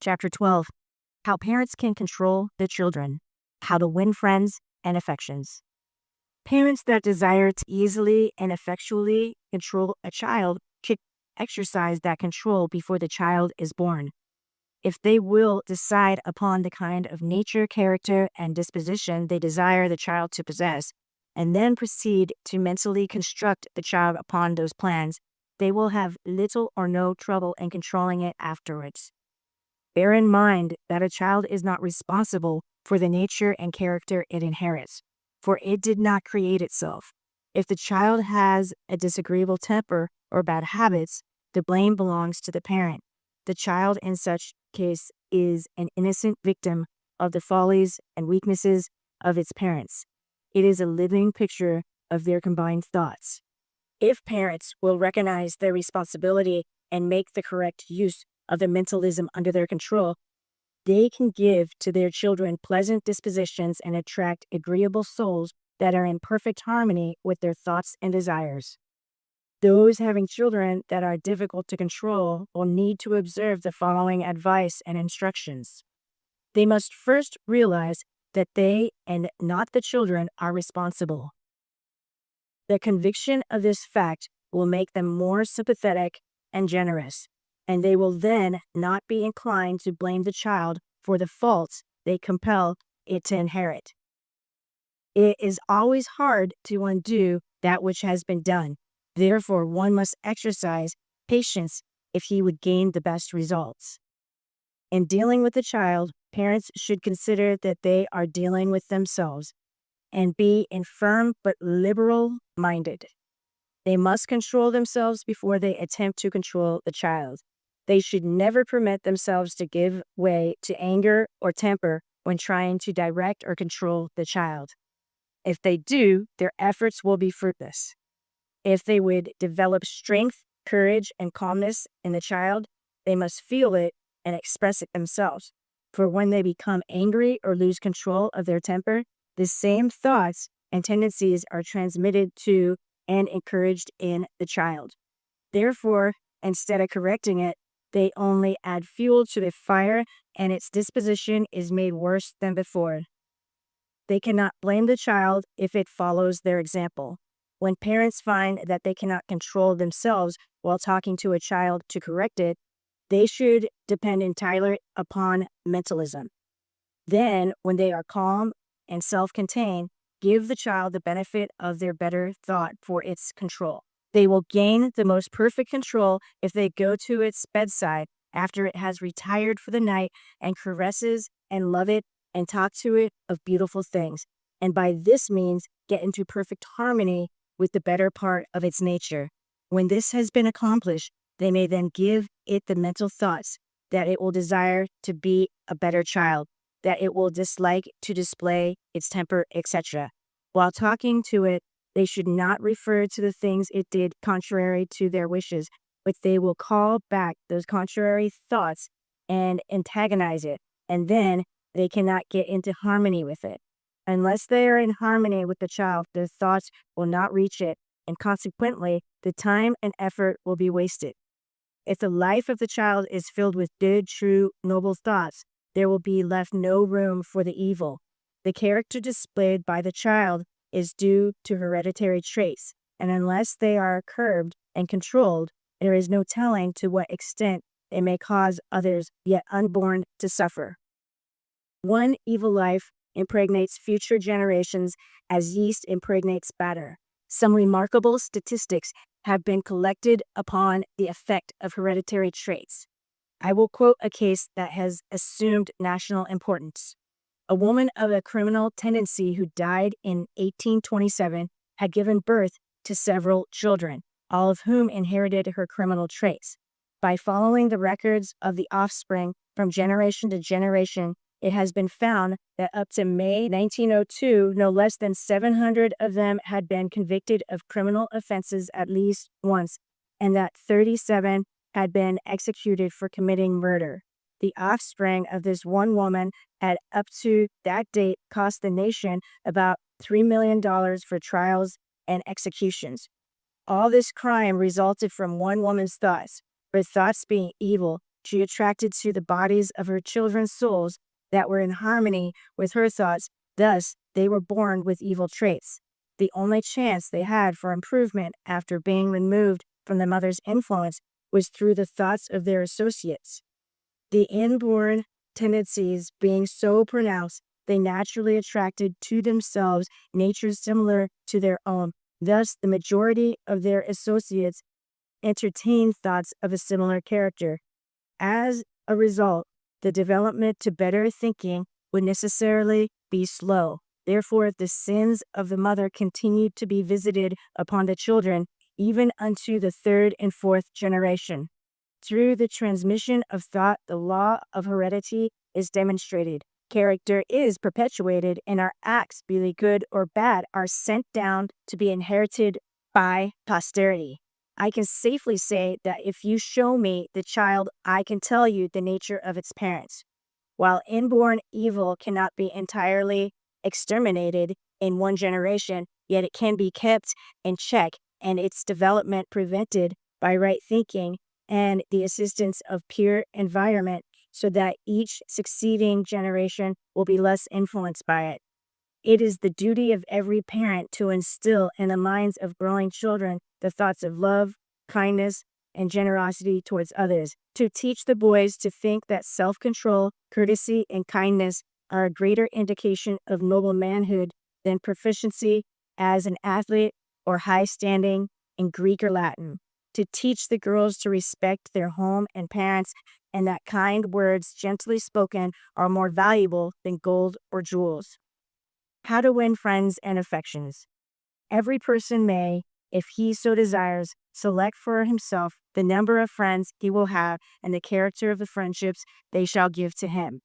Chapter 12. How parents can control their children. How to win friends and affections. Parents that desire to easily and effectually control a child should exercise that control before the child is born. If they will decide upon the kind of nature, character, and disposition they desire the child to possess, and then proceed to mentally construct the child upon those plans, they will have little or no trouble in controlling it afterwards. Bear in mind that a child is not responsible for the nature and character it inherits, for it did not create itself. If the child has a disagreeable temper or bad habits, the blame belongs to the parent. The child in such case is an innocent victim of the follies and weaknesses of its parents. It is a living picture of their combined thoughts. If parents will recognize their responsibility and make the correct use of the mentalism under their control, they can give to their children pleasant dispositions and attract agreeable souls that are in perfect harmony with their thoughts and desires. Those having children that are difficult to control will need to observe the following advice and instructions. They must first realize that they and not the children are responsible. The conviction of this fact will make them more sympathetic and generous, and they will then not be inclined to blame the child for the faults they compel it to inherit. It is always hard to undo that which has been done. Therefore, one must exercise patience if he would gain the best results. In dealing with the child, parents should consider that they are dealing with themselves and be infirm but liberal-minded. They must control themselves before they attempt to control the child. They should never permit themselves to give way to anger or temper when trying to direct or control the child. If they do, their efforts will be fruitless. If they would develop strength, courage, and calmness in the child, they must feel it and express it themselves. For when they become angry or lose control of their temper, the same thoughts and tendencies are transmitted to and encouraged in the child. Therefore, instead of correcting it, they only add fuel to the fire, and its disposition is made worse than before. They cannot blame the child if it follows their example. When parents find that they cannot control themselves while talking to a child to correct it, they should depend entirely upon mentalism. Then, when they are calm and self-contained, give the child the benefit of their better thought for its control. They will gain the most perfect control if they go to its bedside after it has retired for the night and caresses and love it and talk to it of beautiful things, and by this means get into perfect harmony with the better part of its nature. When this has been accomplished, they may then give it the mental thoughts that it will desire to be a better child, that it will dislike to display its temper, etc. While talking to it, they should not refer to the things it did contrary to their wishes, but they will call back those contrary thoughts and antagonize it, and then they cannot get into harmony with it. Unless they are in harmony with the child, their thoughts will not reach it, and consequently, the time and effort will be wasted. If the life of the child is filled with good, true, noble thoughts, there will be left no room for the evil. The character displayed by the child is due to hereditary traits, and unless they are curbed and controlled, there is no telling to what extent they may cause others yet unborn to suffer. One evil life impregnates future generations as yeast impregnates batter. Some remarkable statistics have been collected upon the effect of hereditary traits. I will quote a case that has assumed national importance. A woman of a criminal tendency who died in 1827 had given birth to several children, all of whom inherited her criminal traits. By following the records of the offspring from generation to generation, it has been found that up to May 1902, no less than 700 of them had been convicted of criminal offenses at least once, and that 37 had been executed for committing murder. The offspring of this one woman had up to that date cost the nation about $3 million for trials and executions. All this crime resulted from one woman's thoughts. Her thoughts being evil, she attracted to the bodies of her children's souls that were in harmony with her thoughts. Thus, they were born with evil traits. The only chance they had for improvement after being removed from the mother's influence was through the thoughts of their associates. The inborn tendencies being so pronounced, they naturally attracted to themselves natures similar to their own. Thus, the majority of their associates entertained thoughts of a similar character. As a result, the development to better thinking would necessarily be slow. Therefore, the sins of the mother continued to be visited upon the children, even unto the third and fourth generation. Through the transmission of thought, the law of heredity is demonstrated. Character is perpetuated, and our acts, be they good or bad, are sent down to be inherited by posterity. I can safely say that if you show me the child, I can tell you the nature of its parents. While inborn evil cannot be entirely exterminated in one generation, yet it can be kept in check and its development prevented by right thinking and the assistance of pure environment, so that each succeeding generation will be less influenced by it. It is the duty of every parent to instill in the minds of growing children the thoughts of love, kindness, and generosity towards others, to teach the boys to think that self-control, courtesy, and kindness are a greater indication of noble manhood than proficiency as an athlete or high standing in Greek or Latin, to teach the girls to respect their home and parents, and that kind words gently spoken are more valuable than gold or jewels. How to win friends and affections. Every person may, if he so desires, select for himself the number of friends he will have and the character of the friendships they shall give to him.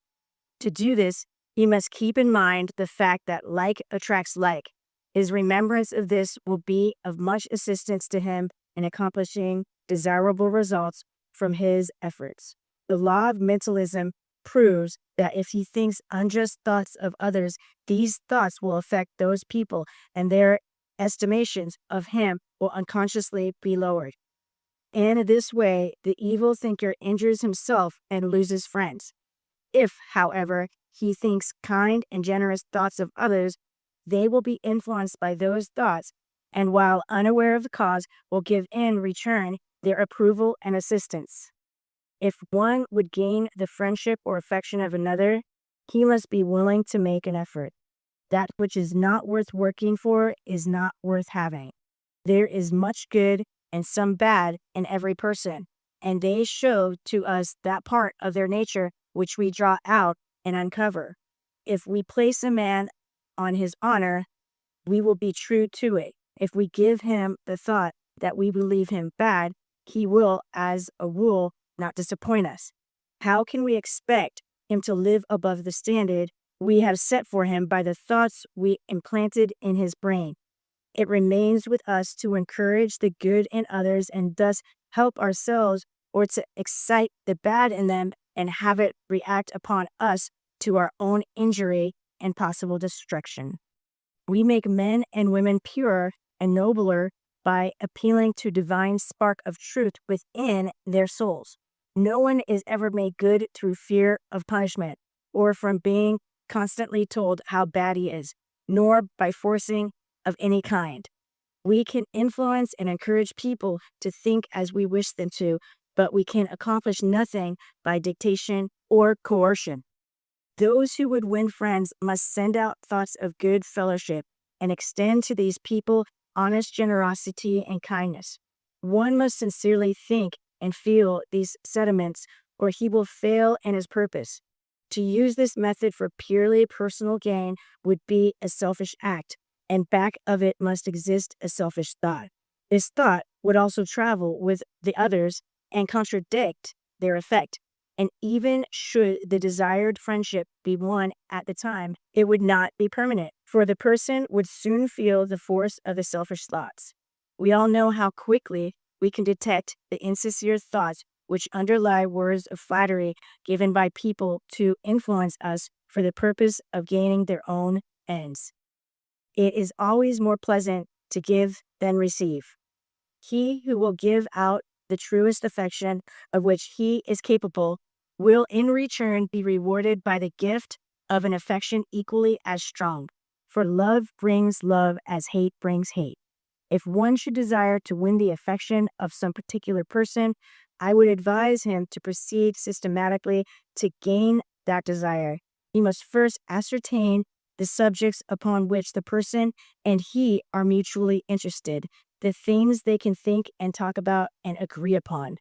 To do this, he must keep in mind the fact that like attracts like. His remembrance of this will be of much assistance to him in accomplishing desirable results from his efforts. The law of mentalism proves that if he thinks unjust thoughts of others, these thoughts will affect those people, and their estimations of him will unconsciously be lowered. In this way, the evil thinker injures himself and loses friends. If, however, he thinks kind and generous thoughts of others, they will be influenced by those thoughts, and while unaware of the cause, will give in return their approval and assistance. If one would gain the friendship or affection of another, he must be willing to make an effort. That which is not worth working for is not worth having. There is much good and some bad in every person, and they show to us that part of their nature which we draw out and uncover. If we place a man on his honor, we will be true to it. If we give him the thought that we believe him bad, he will, as a rule, not disappoint us. How can we expect him to live above the standard we have set for him by the thoughts we implanted in his brain? It remains with us to encourage the good in others and thus help ourselves, or to excite the bad in them and have it react upon us to our own injury and possible destruction. We make men and women purer and nobler by appealing to divine spark of truth within their souls. No one is ever made good through fear of punishment or from being constantly told how bad he is, nor by forcing of any kind. We can influence and encourage people to think as we wish them to, but we can accomplish nothing by dictation or coercion. Those who would win friends must send out thoughts of good fellowship and extend to these people honest generosity and kindness. One must sincerely think and feel these sentiments, or he will fail in his purpose. To use this method for purely personal gain would be a selfish act, and back of it must exist a selfish thought. This thought would also travel with the others and contradict their effect. And even should the desired friendship be won at the time, it would not be permanent, for the person would soon feel the force of the selfish thoughts. We all know how quickly we can detect the insincere thoughts which underlie words of flattery given by people to influence us for the purpose of gaining their own ends. It is always more pleasant to give than receive. He who will give out the truest affection of which he is capable, will in return be rewarded by the gift of an affection equally as strong. For love brings love as hate brings hate. If one should desire to win the affection of some particular person, I would advise him to proceed systematically to gain that desire. He must first ascertain the subjects upon which the person and he are mutually interested, the things they can think and talk about and agree upon.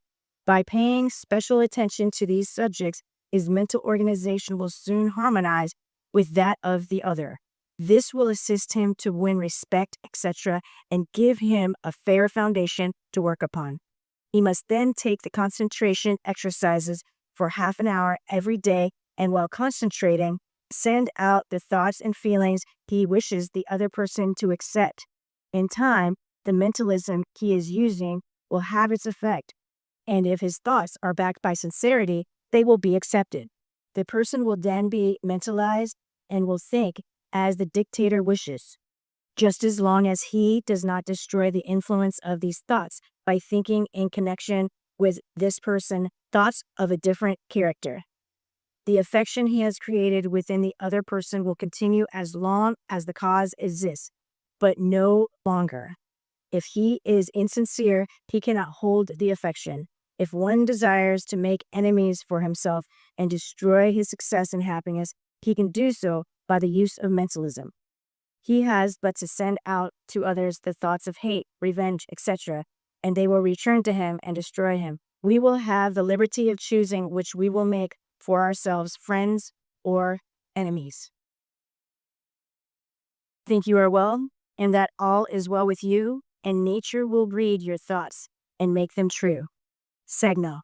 By paying special attention to these subjects, his mental organization will soon harmonize with that of the other. This will assist him to win respect, etc., and give him a fair foundation to work upon. He must then take the concentration exercises for half an hour every day, and while concentrating, send out the thoughts and feelings he wishes the other person to accept. In time, the mentalism he is using will have its effect, and if his thoughts are backed by sincerity, they will be accepted. The person will then be mentalized and will think as the dictator wishes, just as long as he does not destroy the influence of these thoughts by thinking in connection with this person thoughts of a different character. The affection he has created within the other person will continue as long as the cause exists, but no longer. If he is insincere, he cannot hold the affection. If one desires to make enemies for himself and destroy his success and happiness, he can do so by the use of mentalism. He has but to send out to others the thoughts of hate, revenge, etc., and they will return to him and destroy him. We will have the liberty of choosing which we will make for ourselves friends or enemies. Think you are well, and that all is well with you, and nature will read your thoughts and make them true. Segno.